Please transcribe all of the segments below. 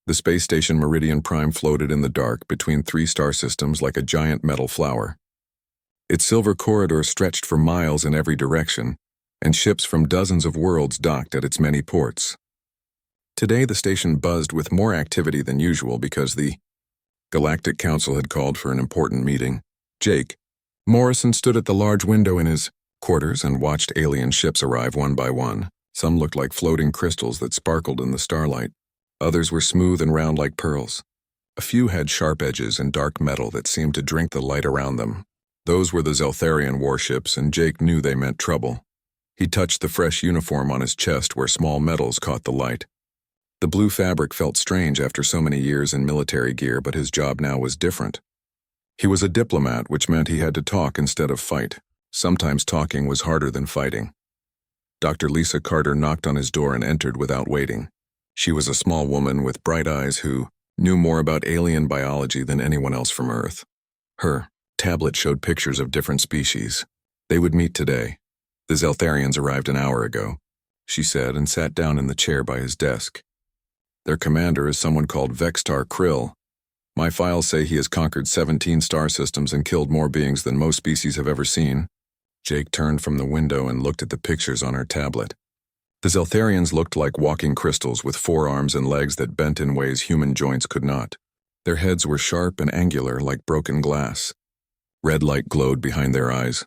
The space station Meridian Prime floated in the dark between three star systems like a giant metal flower. Its silver corridor stretched for miles in every direction, and ships from dozens of worlds docked at its many ports. Today the station buzzed with more activity than usual because the Galactic Council had called for an important meeting. Jake Morrison stood at the large window in his quarters and watched alien ships arrive one by one. Some looked like floating crystals that sparkled in the starlight. Others were smooth and round like pearls. A few had sharp edges and dark metal that seemed to drink the light around them. Those were the Zeltharian warships, and Jake knew they meant trouble. He touched the fresh uniform on his chest where small metals caught the light. The blue fabric felt strange after so many years in military gear, but his job now was different. He was a diplomat, which meant he had to talk instead of fight. Sometimes talking was harder than fighting. Dr. Lisa Carter knocked on his door and entered without waiting. She was a small woman with bright eyes who knew more about alien biology than anyone else from Earth. Her tablet showed pictures of different species. They would meet today. The Zeltharians arrived an hour ago, she said, and sat down in the chair by his desk. Their commander is someone called Vextar Krill. My files say he has conquered 17 star systems and killed more beings than most species have ever seen. Jake turned from the window and looked at the pictures on her tablet. The Zeltharians looked like walking crystals with forearms and legs that bent in ways human joints could not. Their heads were sharp and angular like broken glass. Red light glowed behind their eyes.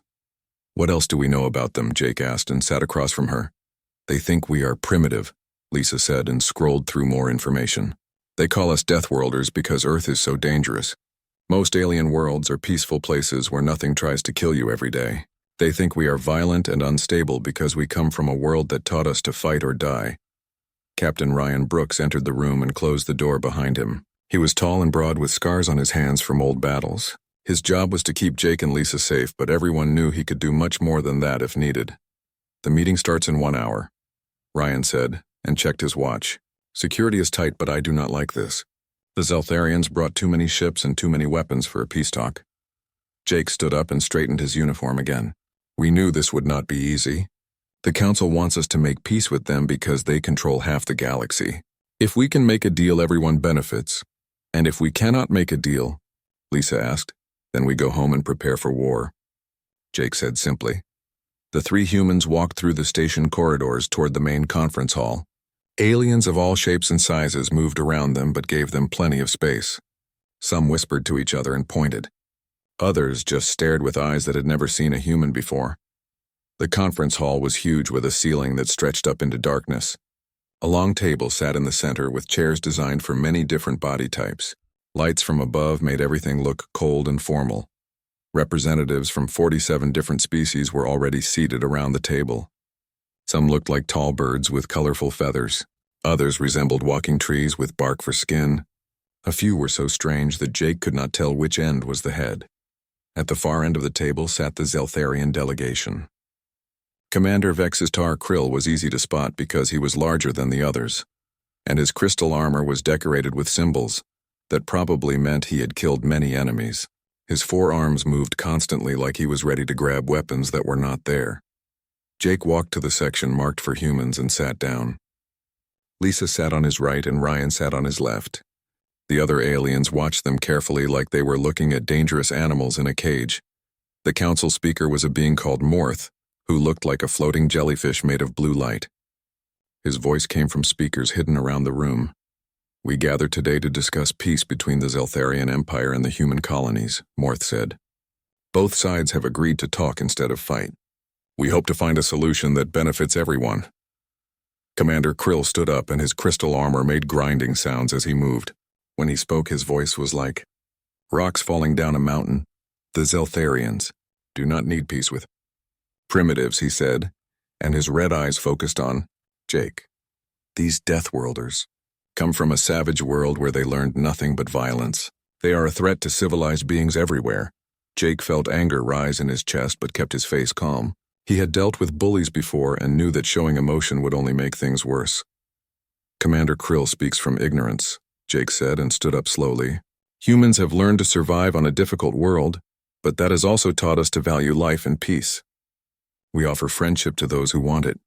What else do we know about them? Jake asked and sat across from her. They think we are primitive, Lisa said and scrolled through more information. They call us Deathworlders because Earth is so dangerous. Most alien worlds are peaceful places where nothing tries to kill you every day. They think we are violent and unstable because we come from a world that taught us to fight or die. Captain Ryan Brooks entered the room and closed the door behind him. He was tall and broad with scars on his hands from old battles. His job was to keep Jake and Lisa safe, but everyone knew he could do much more than that if needed. The meeting starts in 1 hour, Ryan said, and checked his watch. Security is tight, but I do not like this. The Zeltharians brought too many ships and too many weapons for a peace talk. Jake stood up and straightened his uniform again. We knew this would not be easy. The Council wants us to make peace with them because they control half the galaxy. If we can make a deal, everyone benefits. And if we cannot make a deal, Lisa asked, then we go home and prepare for war. Jake said simply. The three humans walked through the station corridors toward the main conference hall. Aliens of all shapes and sizes moved around them but gave them plenty of space. Some whispered to each other and pointed. Others just stared with eyes that had never seen a human before. The conference hall was huge with a ceiling that stretched up into darkness. A long table sat in the center with chairs designed for many different body types. Lights from above made everything look cold and formal. Representatives from 47 different species were already seated around the table. Some looked like tall birds with colorful feathers. Others resembled walking trees with bark for skin. A few were so strange that Jake could not tell which end was the head. At the far end of the table sat the Zeltharian delegation. Commander Vextar Krill was easy to spot because he was larger than the others, and his crystal armor was decorated with symbols that probably meant he had killed many enemies. His forearms moved constantly like he was ready to grab weapons that were not there. Jake walked to the section marked for humans and sat down. Lisa sat on his right and Ryan sat on his left. The other aliens watched them carefully like they were looking at dangerous animals in a cage. The council speaker was a being called Morth, who looked like a floating jellyfish made of blue light. His voice came from speakers hidden around the room. We gather today to discuss peace between the Zeltharian Empire and the human colonies, Morth said. Both sides have agreed to talk instead of fight. We hope to find a solution that benefits everyone. Commander Krill stood up and his crystal armor made grinding sounds as he moved. When he spoke, his voice was like rocks falling down a mountain. The Zeltharians do not need peace with primitives, he said, and his red eyes focused on Jake. These Deathworlders come from a savage world where they learned nothing but violence. They are a threat to civilized beings everywhere. Jake felt anger rise in his chest but kept his face calm. He had dealt with bullies before and knew that showing emotion would only make things worse. Commander Krill speaks from ignorance, Jake said and stood up slowly. Humans have learned to survive on a difficult world, but that has also taught us to value life and peace. We offer friendship to those who want it.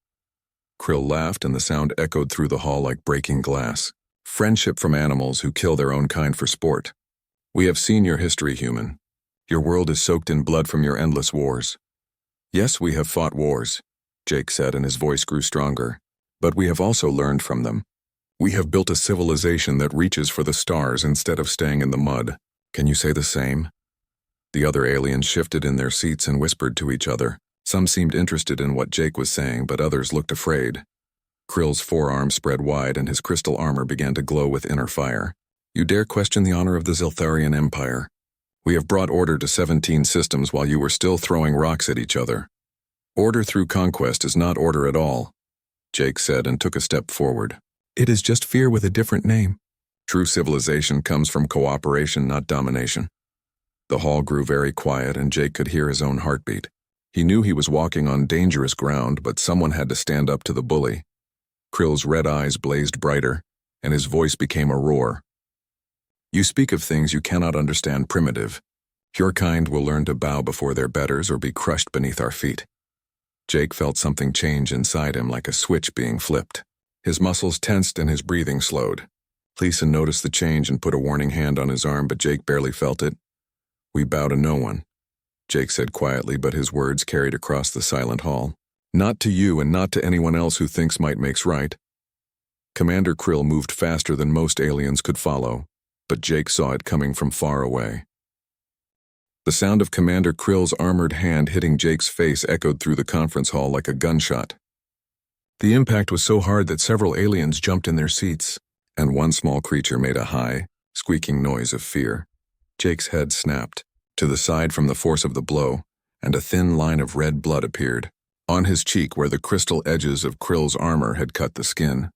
Krill laughed and the sound echoed through the hall like breaking glass. Friendship from animals who kill their own kind for sport. We have seen your history, human. Your world is soaked in blood from your endless wars. Yes, we have fought wars, Jake said, and his voice grew stronger. But we have also learned from them. We have built a civilization that reaches for the stars instead of staying in the mud. Can you say the same? The other aliens shifted in their seats and whispered to each other. Some seemed interested in what Jake was saying, but others looked afraid. Krill's forearms spread wide and his crystal armor began to glow with inner fire. You dare question the honor of the Zeltharian Empire? We have brought order to 17 systems while you were still throwing rocks at each other. Order through conquest is not order at all, Jake said and took a step forward. It is just fear with a different name. True civilization comes from cooperation, not domination. The hall grew very quiet and Jake could hear his own heartbeat. He knew he was walking on dangerous ground, but someone had to stand up to the bully. Krill's red eyes blazed brighter, and his voice became a roar. You speak of things you cannot understand, primitive. Your kind will learn to bow before their betters or be crushed beneath our feet. Jake felt something change inside him like a switch being flipped. His muscles tensed and his breathing slowed. Leeson noticed the change and put a warning hand on his arm, but Jake barely felt it. We bow to no one, Jake said quietly, but his words carried across the silent hall. Not to you and not to anyone else who thinks might makes right. Commander Krill moved faster than most aliens could follow, but Jake saw it coming from far away. The sound of Commander Krill's armored hand hitting Jake's face echoed through the conference hall like a gunshot. The impact was so hard that several aliens jumped in their seats, and one small creature made a high, squeaking noise of fear. Jake's head snapped to the side from the force of the blow, and a thin line of red blood appeared on his cheek where the crystal edges of Krill's armor had cut the skin.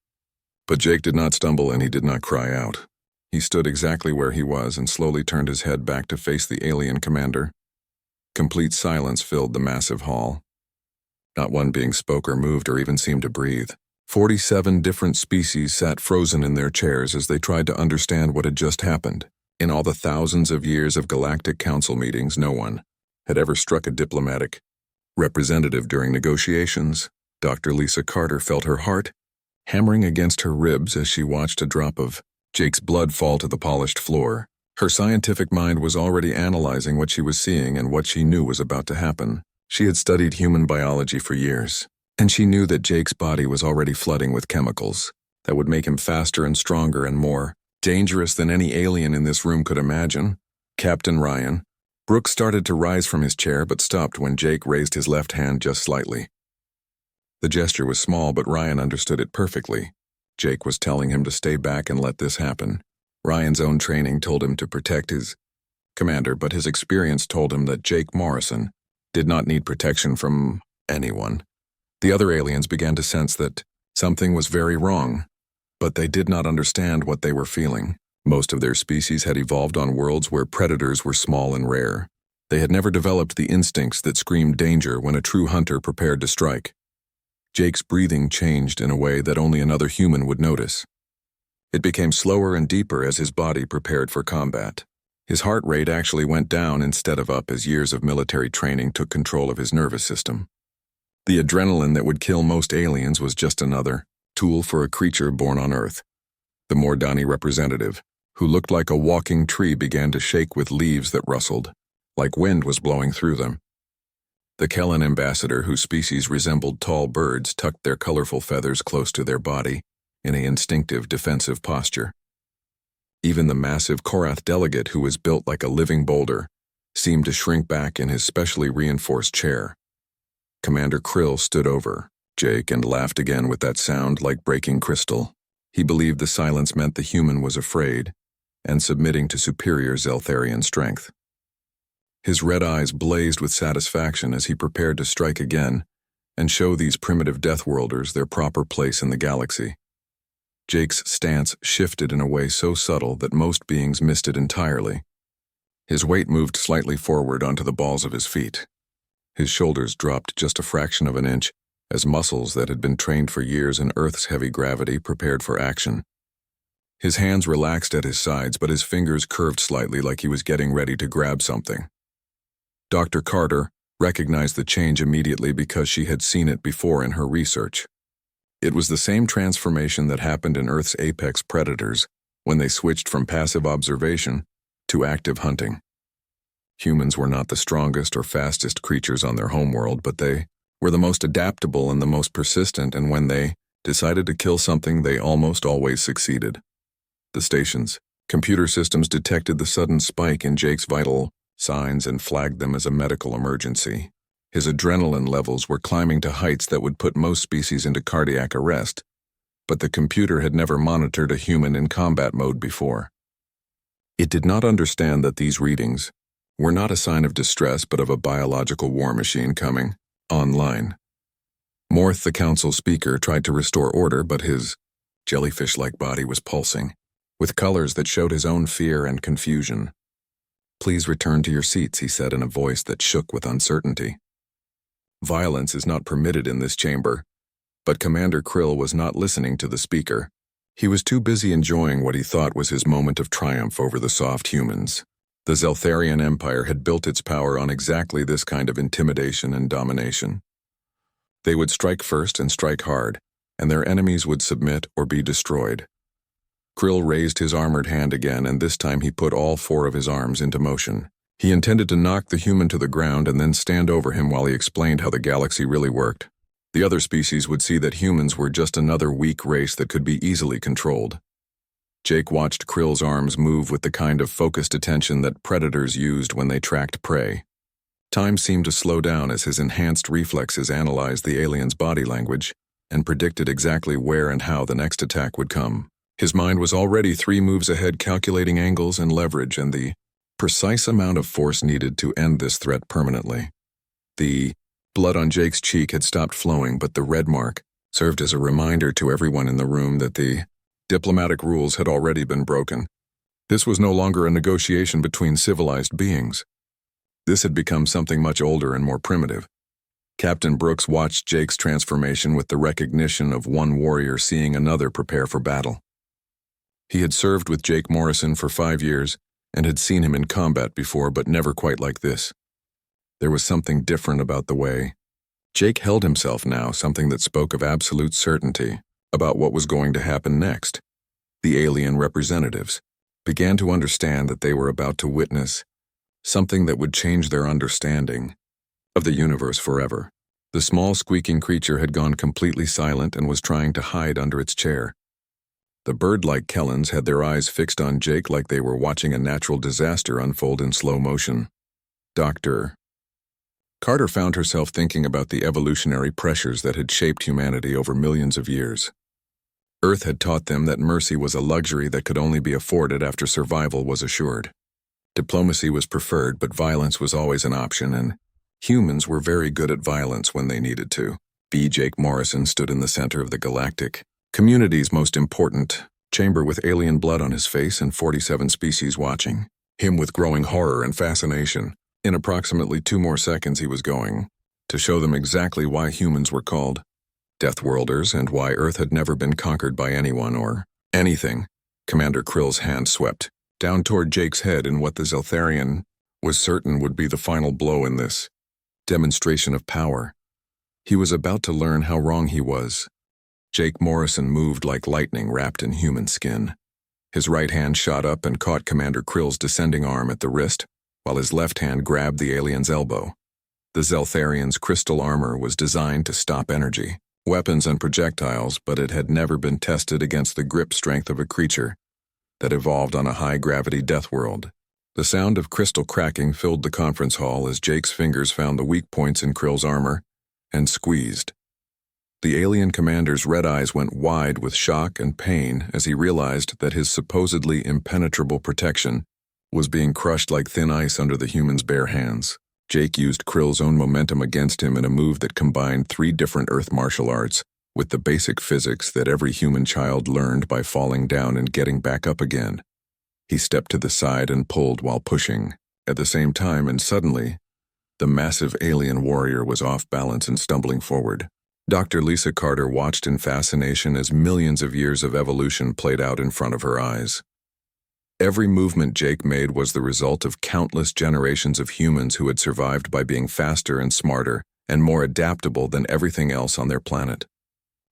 But Jake did not stumble and he did not cry out. He stood exactly where he was and slowly turned his head back to face the alien commander. Complete silence filled the massive hall. Not one being spoke or moved or even seemed to breathe. 47 different species sat frozen in their chairs as they tried to understand what had just happened. In all the thousands of years of Galactic Council meetings, no one had ever struck a diplomatic representative during negotiations. Dr. Lisa Carter felt her heart hammering against her ribs as she watched a drop of Jake's blood fall to the polished floor. Her scientific mind was already analyzing what she was seeing and what she knew was about to happen. She had studied human biology for years, and she knew that Jake's body was already flooding with chemicals that would make him faster and stronger and more dangerous than any alien in this room could imagine. Captain Ryan. Brooks started to rise from his chair but stopped when Jake raised his left hand just slightly. The gesture was small, but Ryan understood it perfectly. Jake was telling him to stay back and let this happen. Ryan's own training told him to protect his commander, but his experience told him that Jake Morrison did not need protection from anyone. The other aliens began to sense that something was very wrong, but they did not understand what they were feeling. Most of their species had evolved on worlds where predators were small and rare. They had never developed the instincts that screamed danger when a true hunter prepared to strike. Jake's breathing changed in a way that only another human would notice. It became slower and deeper as his body prepared for combat. His heart rate actually went down instead of up as years of military training took control of his nervous system. The adrenaline that would kill most aliens was just another tool for a creature born on Earth. The Mordani representative, who looked like a walking tree, began to shake with leaves that rustled, like wind was blowing through them. The Kellen ambassador, whose species resembled tall birds, tucked their colorful feathers close to their body in an instinctive defensive posture. Even the massive Korath delegate, who was built like a living boulder, seemed to shrink back in his specially reinforced chair. Commander Krill stood over Jake and laughed again with that sound like breaking crystal. He believed the silence meant the human was afraid and submitting to superior Zeltharian strength. His red eyes blazed with satisfaction as he prepared to strike again and show these primitive Deathworlders their proper place in the galaxy. Jake's stance shifted in a way so subtle that most beings missed it entirely. His weight moved slightly forward onto the balls of his feet. His shoulders dropped just a fraction of an inch as muscles that had been trained for years in Earth's heavy gravity prepared for action. His hands relaxed at his sides, but his fingers curved slightly like he was getting ready to grab something. Dr. Carter recognized the change immediately because she had seen it before in her research. It was the same transformation that happened in Earth's apex predators when they switched from passive observation to active hunting. Humans were not the strongest or fastest creatures on their homeworld, but they were the most adaptable and the most persistent, and when they decided to kill something, they almost always succeeded. The station's computer systems detected the sudden spike in Jake's vital signs and flagged them as a medical emergency. His adrenaline levels were climbing to heights that would put most species into cardiac arrest, but the computer had never monitored a human in combat mode before. It did not understand that these readings were not a sign of distress but of a biological war machine coming online. Morth, the council speaker, tried to restore order, but his jellyfish-like body was pulsing, with colors that showed his own fear and confusion. "Please return to your seats," he said in a voice that shook with uncertainty. Violence is not permitted in this chamber, but Commander Krill was not listening to the speaker. He was too busy enjoying what he thought was his moment of triumph over the soft humans. The Zeltharian Empire had built its power on exactly this kind of intimidation and domination. They would strike first and strike hard, and their enemies would submit or be destroyed. Krill raised his armored hand again, and this time he put all 4 of his arms into motion. He intended to knock the human to the ground and then stand over him while he explained how the galaxy really worked. The other species would see that humans were just another weak race that could be easily controlled. Jake watched Krill's arms move with the kind of focused attention that predators used when they tracked prey. Time seemed to slow down as his enhanced reflexes analyzed the alien's body language and predicted exactly where and how the next attack would come. His mind was already 3 moves ahead, calculating angles and leverage and the precise amount of force needed to end this threat permanently. The blood on Jake's cheek had stopped flowing, but the red mark served as a reminder to everyone in the room that the diplomatic rules had already been broken. This was no longer a negotiation between civilized beings. This had become something much older and more primitive. Captain Brooks watched Jake's transformation with the recognition of one warrior seeing another prepare for battle. He had served with Jake Morrison for 5 years and had seen him in combat before, but never quite like this. There was something different about the way Jake held himself now, something that spoke of absolute certainty about what was going to happen next. The alien representatives began to understand that they were about to witness something that would change their understanding of the universe forever. The small squeaking creature had gone completely silent and was trying to hide under its chair. The bird-like Kellans had their eyes fixed on Jake like they were watching a natural disaster unfold in slow motion. Dr. Carter found herself thinking about the evolutionary pressures that had shaped humanity over millions of years. Earth had taught them that mercy was a luxury that could only be afforded after survival was assured. Diplomacy was preferred, but violence was always an option, and humans were very good at violence when they needed to. Jake Morrison stood in the center of the galactic community's most important chamber with alien blood on his face and 47 species watching him with growing horror and fascination. In approximately 2 more seconds he was going to show them exactly why humans were called Deathworlders and why Earth had never been conquered by anyone or anything. Commander Krill's hand swept down toward Jake's head in what the Zeltharian was certain would be the final blow in this demonstration of power. He was about to learn how wrong he was. Jake Morrison moved like lightning wrapped in human skin. His right hand shot up and caught Commander Krill's descending arm at the wrist, while his left hand grabbed the alien's elbow. The Zeltharian's crystal armor was designed to stop energy, weapons and projectiles, but it had never been tested against the grip strength of a creature that evolved on a high-gravity death world. The sound of crystal cracking filled the conference hall as Jake's fingers found the weak points in Krill's armor and squeezed. The alien commander's red eyes went wide with shock and pain as he realized that his supposedly impenetrable protection was being crushed like thin ice under the human's bare hands. Jake used Krill's own momentum against him in a move that combined 3 different Earth martial arts with the basic physics that every human child learned by falling down and getting back up again. He stepped to the side and pulled while pushing at the same time, and suddenly, the massive alien warrior was off balance and stumbling forward. Dr. Lisa Carter watched in fascination as millions of years of evolution played out in front of her eyes. Every movement Jake made was the result of countless generations of humans who had survived by being faster and smarter and more adaptable than everything else on their planet.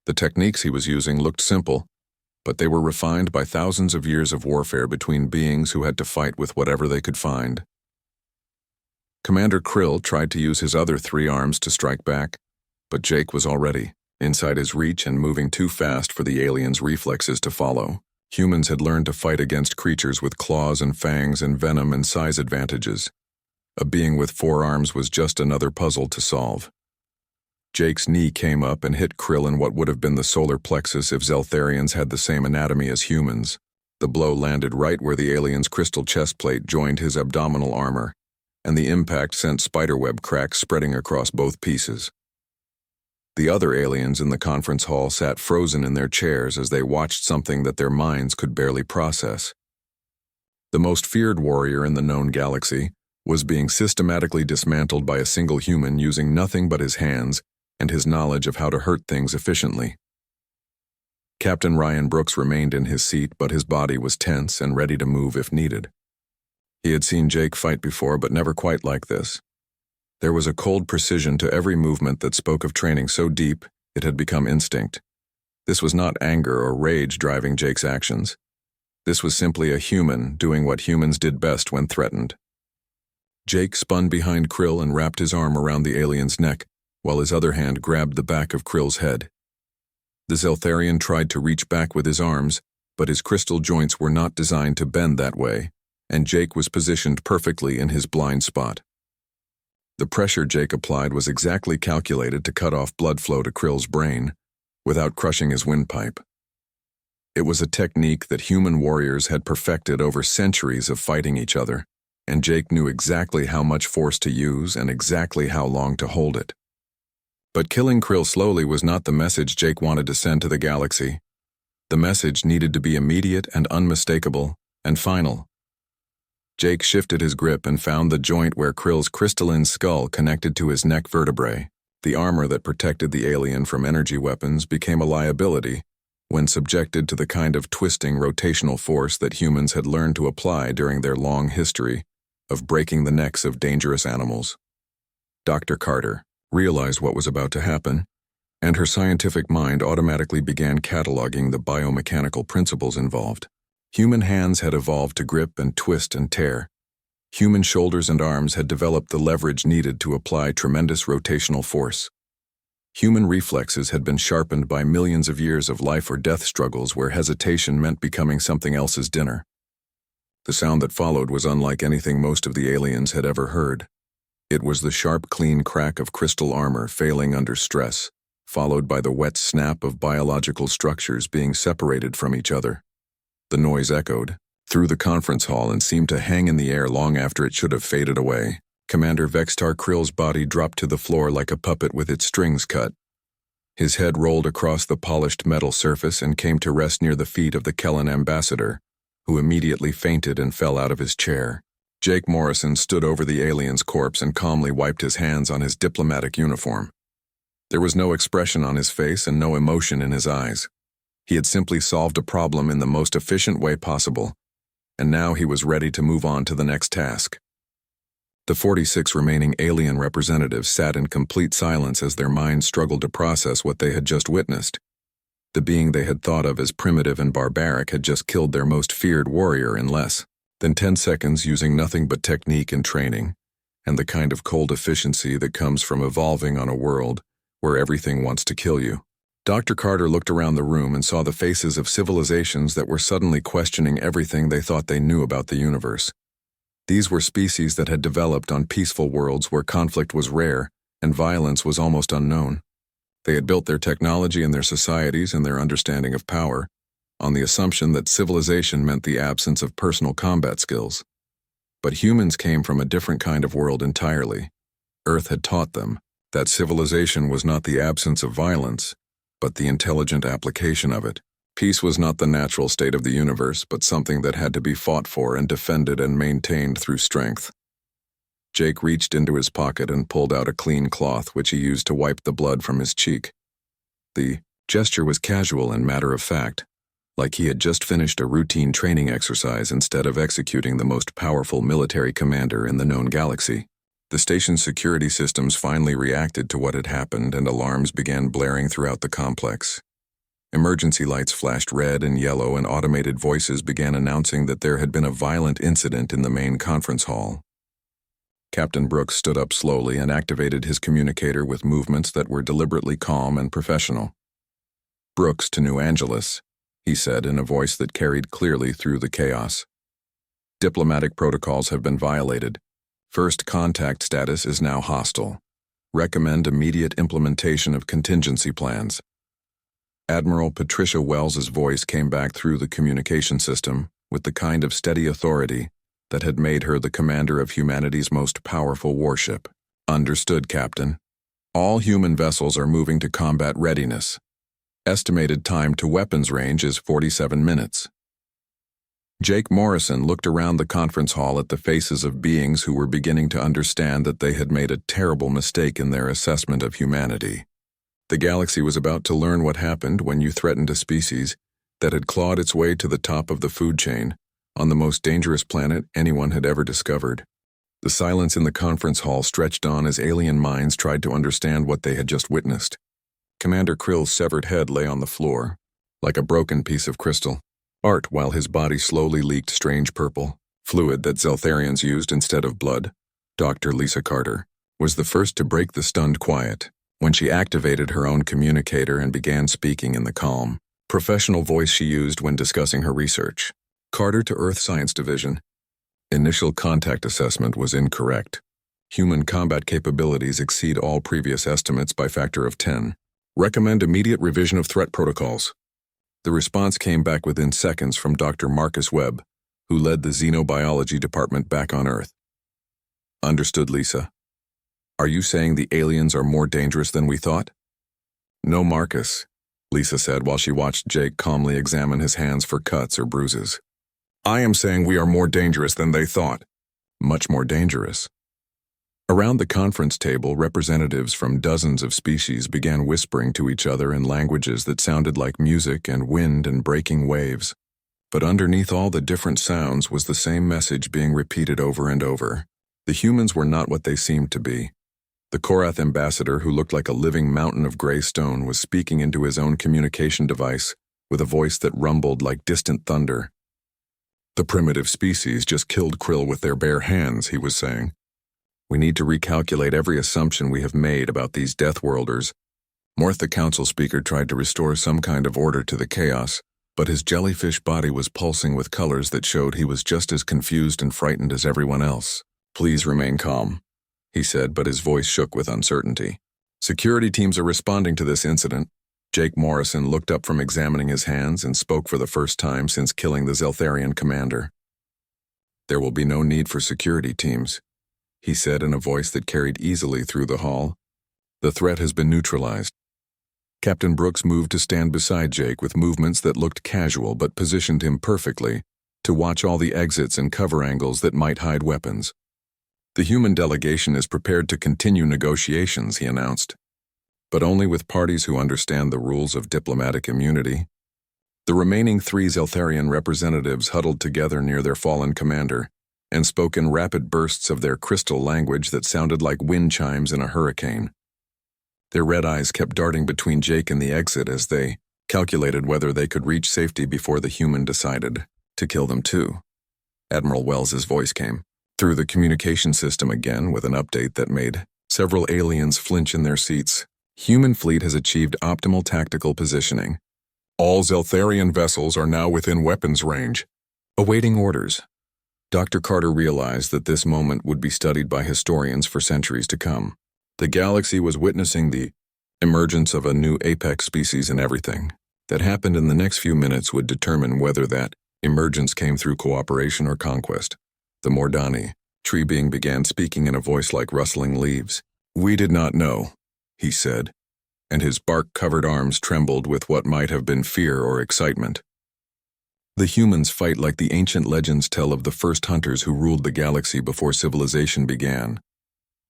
The techniques he was using looked simple, but they were refined by thousands of years of warfare between beings who had to fight with whatever they could find. Commander Krill tried to use his other 3 arms to strike back, but Jake was already inside his reach and moving too fast for the aliens' reflexes to follow. Humans had learned to fight against creatures with claws and fangs and venom and size advantages. A being with 4 arms was just another puzzle to solve. Jake's knee came up and hit Krill in what would have been the solar plexus if Zeltharians had the same anatomy as humans. The blow landed right where the alien's crystal chestplate joined his abdominal armor, and the impact sent spiderweb cracks spreading across both pieces. The other aliens in the conference hall sat frozen in their chairs as they watched something that their minds could barely process. The most feared warrior in the known galaxy was being systematically dismantled by a single human using nothing but his hands and his knowledge of how to hurt things efficiently. Captain Ryan Brooks remained in his seat, but his body was tense and ready to move if needed. He had seen Jake fight before, but never quite like this. There was a cold precision to every movement that spoke of training so deep it had become instinct. This was not anger or rage driving Jake's actions. This was simply a human doing what humans did best when threatened. Jake spun behind Krill and wrapped his arm around the alien's neck, while his other hand grabbed the back of Krill's head. The Zeltharian tried to reach back with his arms, but his crystal joints were not designed to bend that way, and Jake was positioned perfectly in his blind spot. The pressure Jake applied was exactly calculated to cut off blood flow to Krill's brain, without crushing his windpipe. It was a technique that human warriors had perfected over centuries of fighting each other, and Jake knew exactly how much force to use and exactly how long to hold it. But killing Krill slowly was not the message Jake wanted to send to the galaxy. The message needed to be immediate and unmistakable, and final. Jake shifted his grip and found the joint where Krill's crystalline skull connected to his neck vertebrae. The armor that protected the alien from energy weapons became a liability when subjected to the kind of twisting rotational force that humans had learned to apply during their long history of breaking the necks of dangerous animals. Dr. Carter realized what was about to happen, and her scientific mind automatically began cataloging the biomechanical principles involved. Human hands had evolved to grip and twist and tear. Human shoulders and arms had developed the leverage needed to apply tremendous rotational force. Human reflexes had been sharpened by millions of years of life or death struggles where hesitation meant becoming something else's dinner. The sound that followed was unlike anything most of the aliens had ever heard. It was the sharp, clean crack of crystal armor failing under stress, followed by the wet snap of biological structures being separated from each other. The noise echoed through the conference hall and seemed to hang in the air long after it should have faded away. Commander Vextar Krill's body dropped to the floor like a puppet with its strings cut. His head rolled across the polished metal surface and came to rest near the feet of the Kellan ambassador, who immediately fainted and fell out of his chair. Jake Morrison stood over the alien's corpse and calmly wiped his hands on his diplomatic uniform. There was no expression on his face and no emotion in his eyes. He had simply solved a problem in the most efficient way possible, and now he was ready to move on to the next task. The 46 remaining alien representatives sat in complete silence as their minds struggled to process what they had just witnessed. The being they had thought of as primitive and barbaric had just killed their most feared warrior in less than 10 seconds using nothing but technique and training, and the kind of cold efficiency that comes from evolving on a world where everything wants to kill you. Dr. Carter looked around the room and saw the faces of civilizations that were suddenly questioning everything they thought they knew about the universe. These were species that had developed on peaceful worlds where conflict was rare and violence was almost unknown. They had built their technology and their societies and their understanding of power on the assumption that civilization meant the absence of personal combat skills. But humans came from a different kind of world entirely. Earth had taught them that civilization was not the absence of violence, but the intelligent application of it. Peace was not the natural state of the universe, but something that had to be fought for and defended and maintained through strength. Jake reached into his pocket and pulled out a clean cloth which he used to wipe the blood from his cheek. The gesture was casual and matter-of-fact, like he had just finished a routine training exercise instead of executing the most powerful military commander in the known galaxy. The station's security systems finally reacted to what had happened and alarms began blaring throughout the complex. Emergency lights flashed red and yellow, and automated voices began announcing that there had been a violent incident in the main conference hall. Captain Brooks stood up slowly and activated his communicator with movements that were deliberately calm and professional. "Brooks to New Angeles," he said in a voice that carried clearly through the chaos. "Diplomatic protocols have been violated. First contact status is now hostile. Recommend immediate implementation of contingency plans." Admiral Patricia Wells's voice came back through the communication system with the kind of steady authority that had made her the commander of humanity's most powerful warship. "Understood, Captain. All human vessels are moving to combat readiness. Estimated time to weapons range is 47 minutes. Jake Morrison looked around the conference hall at the faces of beings who were beginning to understand that they had made a terrible mistake in their assessment of humanity. The galaxy was about to learn what happened when you threatened a species that had clawed its way to the top of the food chain on the most dangerous planet anyone had ever discovered. The silence in the conference hall stretched on as alien minds tried to understand what they had just witnessed. Commander Krill's severed head lay on the floor, like a broken piece of crystal. Art, while his body slowly leaked strange purple, fluid that Zeltharians used instead of blood, Dr. Lisa Carter, was the first to break the stunned quiet when she activated her own communicator and began speaking in the calm, professional voice she used when discussing her research. "Carter to Earth Science Division. Initial contact assessment was incorrect. Human combat capabilities exceed all previous estimates by factor of 10. Recommend immediate revision of threat protocols." The response came back within seconds from Dr. Marcus Webb, who led the Xenobiology Department back on Earth. "Understood, Lisa. Are you saying the aliens are more dangerous than we thought?" "No, Marcus," Lisa said while she watched Jake calmly examine his hands for cuts or bruises. "I am saying we are more dangerous than they thought." "Much more dangerous." Around the conference table, representatives from dozens of species began whispering to each other in languages that sounded like music and wind and breaking waves. But underneath all the different sounds was the same message being repeated over and over. The humans were not what they seemed to be. The Korath ambassador, who looked like a living mountain of gray stone, was speaking into his own communication device with a voice that rumbled like distant thunder. "The primitive species just killed Krill with their bare hands," he was saying. "We need to recalculate every assumption we have made about these Deathworlders." Morth, the council speaker, tried to restore some kind of order to the chaos, but his jellyfish body was pulsing with colors that showed he was just as confused and frightened as everyone else. "Please remain calm," he said, but his voice shook with uncertainty. "Security teams are responding to this incident." Jake Morrison looked up from examining his hands and spoke for the first time since killing the Zeltharian commander. "There will be no need for security teams," he said in a voice that carried easily through the hall. "The threat has been neutralized." Captain Brooks moved to stand beside Jake with movements that looked casual but positioned him perfectly to watch all the exits and cover angles that might hide weapons. "The human delegation is prepared to continue negotiations," he announced, "but only with parties who understand the rules of diplomatic immunity." The remaining 3 Zeltharian representatives huddled together near their fallen commander and spoke in rapid bursts of their crystal language that sounded like wind chimes in a hurricane. Their red eyes kept darting between Jake and the exit as they calculated whether they could reach safety before the human decided to kill them too. Admiral Wells's voice came through the communication system again with an update that made several aliens flinch in their seats. "Human fleet has achieved optimal tactical positioning. All Zeltharian vessels are now within weapons range. Awaiting orders." Dr. Carter realized that this moment would be studied by historians for centuries to come. The galaxy was witnessing the emergence of a new apex species, and everything that happened in the next few minutes would determine whether that emergence came through cooperation or conquest. The Mordani tree being began speaking in a voice like rustling leaves. "We did not know," he said, and his bark-covered arms trembled with what might have been fear or excitement. "The humans fight like the ancient legends tell of the first hunters who ruled the galaxy before civilization began."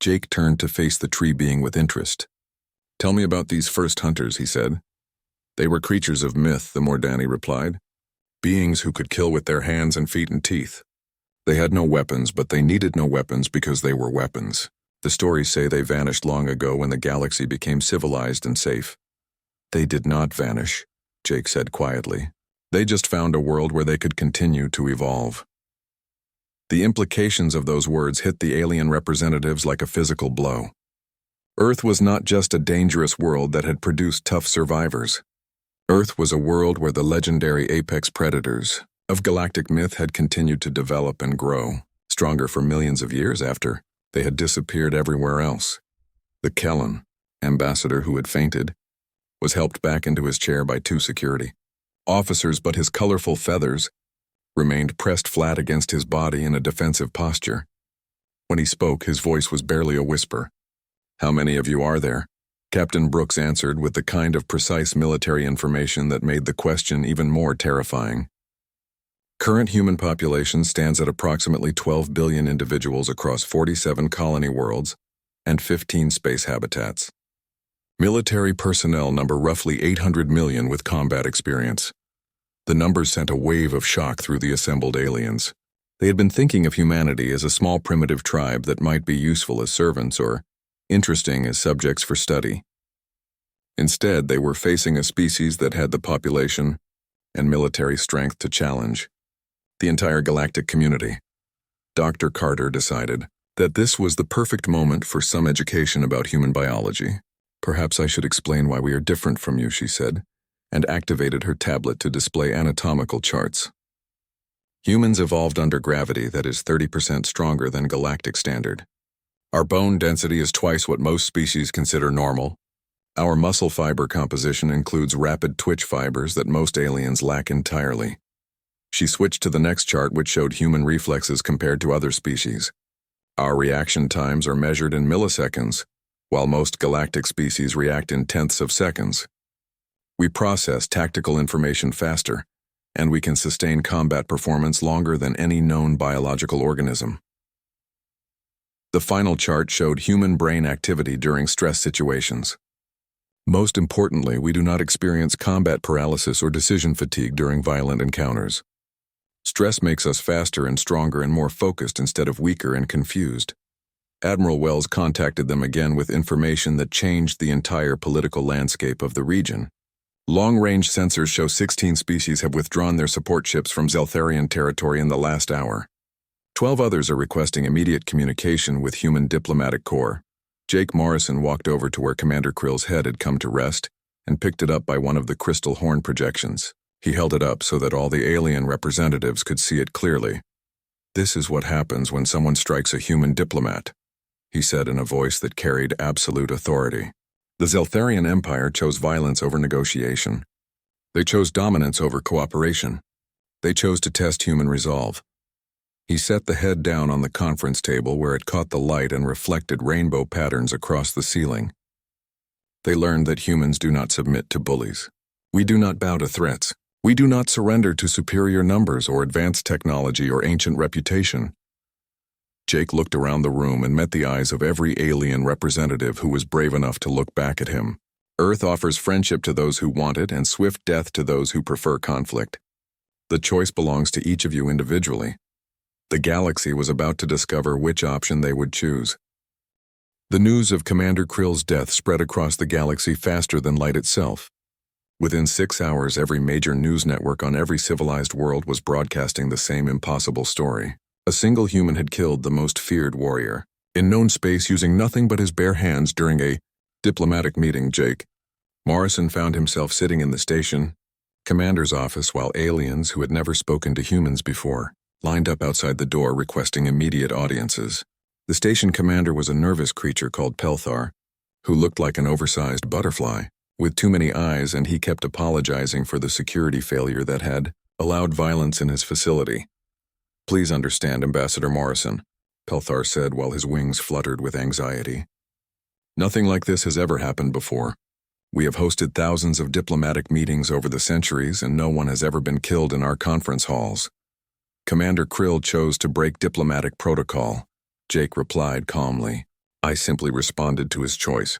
Jake turned to face the tree being with interest. "Tell me about these first hunters," he said. "They were creatures of myth," the Mordani replied. "Beings who could kill with their hands and feet and teeth. They had no weapons, but they needed no weapons because they were weapons. The stories say they vanished long ago when the galaxy became civilized and safe." "They did not vanish," Jake said quietly. They just found a world where they could continue to evolve. The implications of those words hit the alien representatives like a physical blow. Earth was not just a dangerous world that had produced tough survivors. Earth was a world where the legendary apex predators of galactic myth had continued to develop and grow, stronger for millions of years after they had disappeared everywhere else. The Kellen, ambassador who had fainted, was helped back into his chair by two security officers, but his colorful feathers remained pressed flat against his body in a defensive posture. When he spoke, his voice was barely a whisper. "How many of you are there?" Captain Brooks answered with the kind of precise military information that made the question even more terrifying. Current human population stands at approximately 12 billion individuals across 47 colony worlds and 15 space habitats. Military personnel number roughly 800 million with combat experience. The numbers sent a wave of shock through the assembled aliens. They had been thinking of humanity as a small primitive tribe that might be useful as servants or interesting as subjects for study. Instead, they were facing a species that had the population and military strength to challenge the entire galactic community. Dr. Carter decided that this was the perfect moment for some education about human biology. "Perhaps I should explain why we are different from you," she said, and activated her tablet to display anatomical charts. Humans evolved under gravity that is 30% stronger than galactic standard. Our bone density is twice what most species consider normal. Our muscle fiber composition includes rapid twitch fibers that most aliens lack entirely. She switched to the next chart, which showed human reflexes compared to other species. Our reaction times are measured in milliseconds, while most galactic species react in tenths of seconds. We process tactical information faster, and we can sustain combat performance longer than any known biological organism. The final chart showed human brain activity during stress situations. Most importantly, we do not experience combat paralysis or decision fatigue during violent encounters. Stress makes us faster and stronger and more focused instead of weaker and confused. Admiral Wells contacted them again with information that changed the entire political landscape of the region. Long-range sensors show 16 species have withdrawn their support ships from Zeltharian territory in the last hour. 12 others are requesting immediate communication with human diplomatic corps. Jake Morrison walked over to where Commander Krill's head had come to rest and picked it up by one of the crystal horn projections. He held it up so that all the alien representatives could see it clearly. "This is what happens when someone strikes a human diplomat," he said in a voice that carried absolute authority. The Zeltharian Empire chose violence over negotiation. They chose dominance over cooperation. They chose to test human resolve. He set the head down on the conference table where it caught the light and reflected rainbow patterns across the ceiling. They learned that humans do not submit to bullies. We do not bow to threats. We do not surrender to superior numbers or advanced technology or ancient reputation. Jake looked around the room and met the eyes of every alien representative who was brave enough to look back at him. Earth offers friendship to those who want it and swift death to those who prefer conflict. The choice belongs to each of you individually. The galaxy was about to discover which option they would choose. The news of Commander Krill's death spread across the galaxy faster than light itself. Within 6 hours, every major news network on every civilized world was broadcasting the same impossible story. A single human had killed the most feared warrior in known space using nothing but his bare hands during a diplomatic meeting. Jake Morrison found himself sitting in the station commander's office while aliens who had never spoken to humans before lined up outside the door requesting immediate audiences. The station commander was a nervous creature called Pelthar, who looked like an oversized butterfly with too many eyes, and he kept apologizing for the security failure that had allowed violence in his facility. "Please understand, Ambassador Morrison," Pelthar said while his wings fluttered with anxiety. "Nothing like this has ever happened before. We have hosted thousands of diplomatic meetings over the centuries, and no one has ever been killed in our conference halls. Commander Krill chose to break diplomatic protocol," Jake replied calmly. "I simply responded to his choice.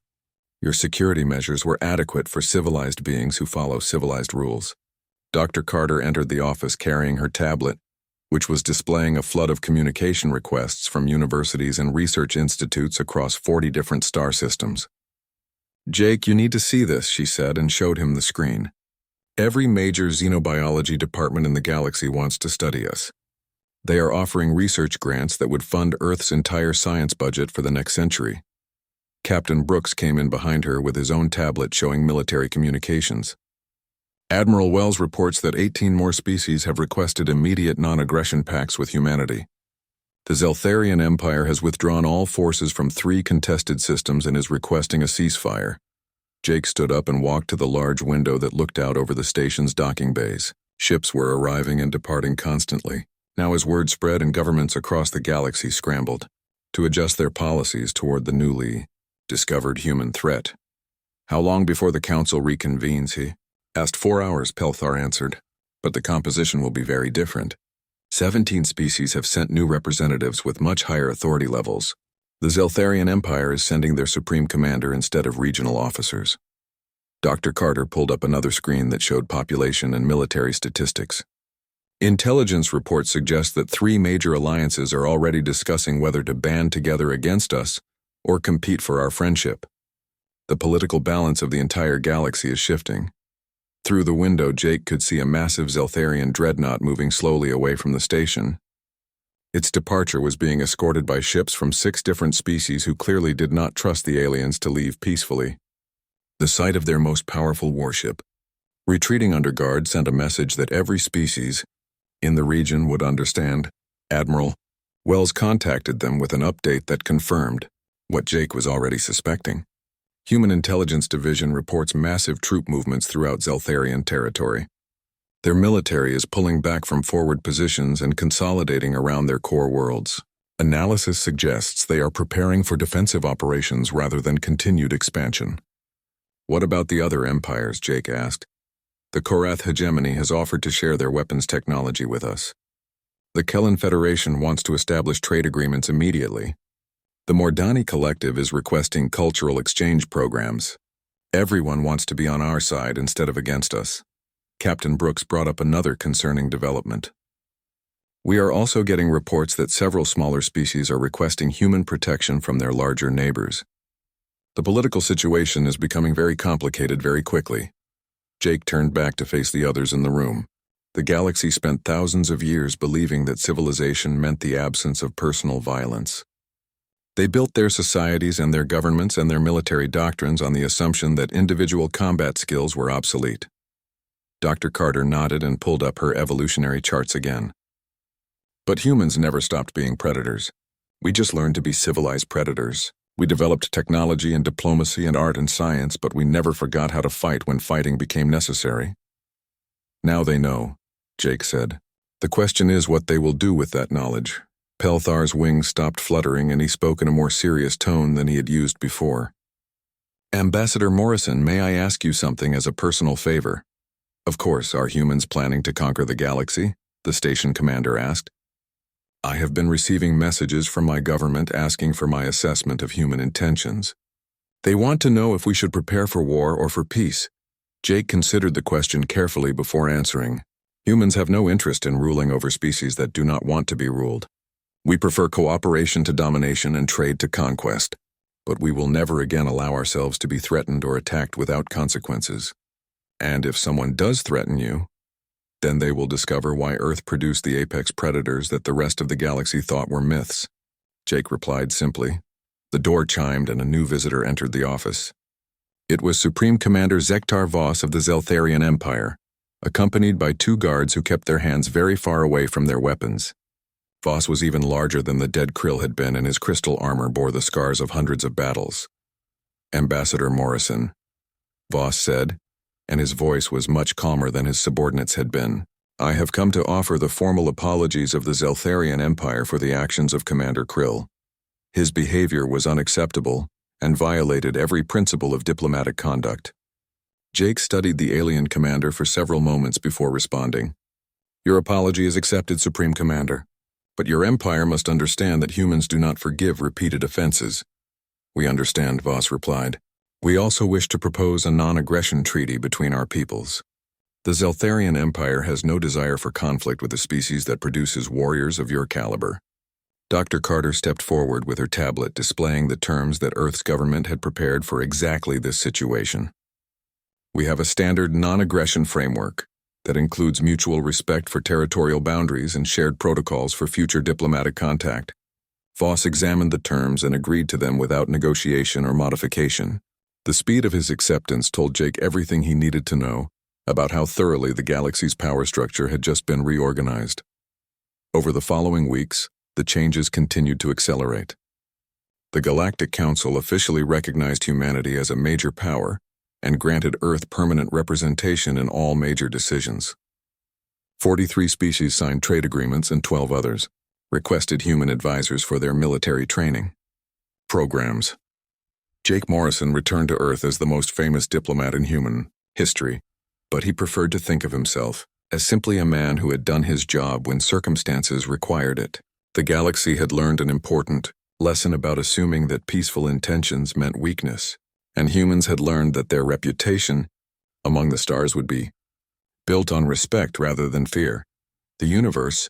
Your security measures were adequate for civilized beings who follow civilized rules." Dr. Carter entered the office carrying her tablet, which was displaying a flood of communication requests from universities and research institutes across 40 different star systems. "Jake, you need to see this," she said and showed him the screen. Every major xenobiology department in the galaxy wants to study us. They are offering research grants that would fund Earth's entire science budget for the next century. Captain Brooks came in behind her with his own tablet showing military communications. Admiral Wells reports that 18 more species have requested immediate non-aggression pacts with humanity. The Zeltharian Empire has withdrawn all forces from 3 contested systems and is requesting a ceasefire. Jake stood up and walked to the large window that looked out over the station's docking bays. Ships were arriving and departing constantly. Now as word spread and governments across the galaxy scrambled to adjust their policies toward the newly discovered human threat. "How long before the council reconvenes?" he asked. 4 hours, Pelthar answered. "But the composition will be very different. 17 species have sent new representatives with much higher authority levels. The Zeltharian Empire is sending their supreme commander instead of regional officers." Dr. Carter pulled up another screen that showed population and military statistics. Intelligence reports suggest that 3 major alliances are already discussing whether to band together against us or compete for our friendship. The political balance of the entire galaxy is shifting. Through the window, Jake could see a massive Zeltharian dreadnought moving slowly away from the station. Its departure was being escorted by ships from 6 different species who clearly did not trust the aliens to leave peacefully. The sight of their most powerful warship, retreating under guard, sent a message that every species in the region would understand. Admiral Wells contacted them with an update that confirmed what Jake was already suspecting. Human Intelligence Division reports massive troop movements throughout Zeltharian territory. Their military is pulling back from forward positions and consolidating around their core worlds. Analysis suggests they are preparing for defensive operations rather than continued expansion. "What about the other empires?" Jake asked. "The Korath hegemony has offered to share their weapons technology with us. The Kellan Federation wants to establish trade agreements immediately. The Mordani Collective is requesting cultural exchange programs. Everyone wants to be on our side instead of against us." Captain Brooks brought up another concerning development. "We are also getting reports that several smaller species are requesting human protection from their larger neighbors. The political situation is becoming very complicated very quickly." Jake turned back to face the others in the room. The galaxy spent thousands of years believing that civilization meant the absence of personal violence. They built their societies and their governments and their military doctrines on the assumption that individual combat skills were obsolete. Dr. Carter nodded and pulled up her evolutionary charts again. "But humans never stopped being predators. We just learned to be civilized predators. We developed technology and diplomacy and art and science, but we never forgot how to fight when fighting became necessary." "Now they know," Jake said. "The question is what they will do with that knowledge." Pelthar's wings stopped fluttering and he spoke in a more serious tone than he had used before. "Ambassador Morrison, may I ask you something as a personal favor?" "Of course, are humans planning to conquer the galaxy?" the station commander asked. "I have been receiving messages from my government asking for my assessment of human intentions. They want to know if we should prepare for war or for peace." Jake considered the question carefully before answering. "Humans have no interest in ruling over species that do not want to be ruled. We prefer cooperation to domination and trade to conquest, but we will never again allow ourselves to be threatened or attacked without consequences. And if someone does threaten you, then they will discover why Earth produced the apex predators that the rest of the galaxy thought were myths." Jake replied simply. The door chimed and a new visitor entered the office. It was Supreme Commander Zektar Voss of the Zeltharian Empire, accompanied by 2 guards who kept their hands very far away from their weapons. Voss was even larger than the dead Krill had been, and his crystal armor bore the scars of hundreds of battles. "Ambassador Morrison," Voss said, and his voice was much calmer than his subordinates had been. "I have come to offer the formal apologies of the Zeltharian Empire for the actions of Commander Krill. His behavior was unacceptable and violated every principle of diplomatic conduct." Jake studied the alien commander for several moments before responding. "Your apology is accepted, Supreme Commander. But your empire must understand that humans do not forgive repeated offenses." "We understand," Voss replied. "We also wish to propose a non-aggression treaty between our peoples. The Zeltharian Empire has no desire for conflict with a species that produces warriors of your caliber." Dr. Carter stepped forward with her tablet displaying the terms that Earth's government had prepared for exactly this situation. We have a standard non-aggression framework that includes mutual respect for territorial boundaries and shared protocols for future diplomatic contact. Voss examined the terms and agreed to them without negotiation or modification. The speed of his acceptance told Jake everything he needed to know about how thoroughly the galaxy's power structure had just been reorganized. Over the following weeks, the changes continued to accelerate. The Galactic Council officially recognized humanity as a major power and granted Earth permanent representation in all major decisions. 43 species signed trade agreements and 12 others requested human advisors for their military training programs. Jake Morrison returned to Earth as the most famous diplomat in human history, but he preferred to think of himself as simply a man who had done his job when circumstances required it. The galaxy had learned an important lesson about assuming that peaceful intentions meant weakness, and humans had learned that their reputation among the stars would be built on respect rather than fear. The universe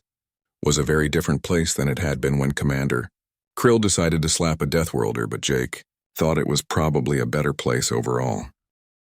was a very different place than it had been when Commander Krill decided to slap a Deathworlder, but Jake thought it was probably a better place overall.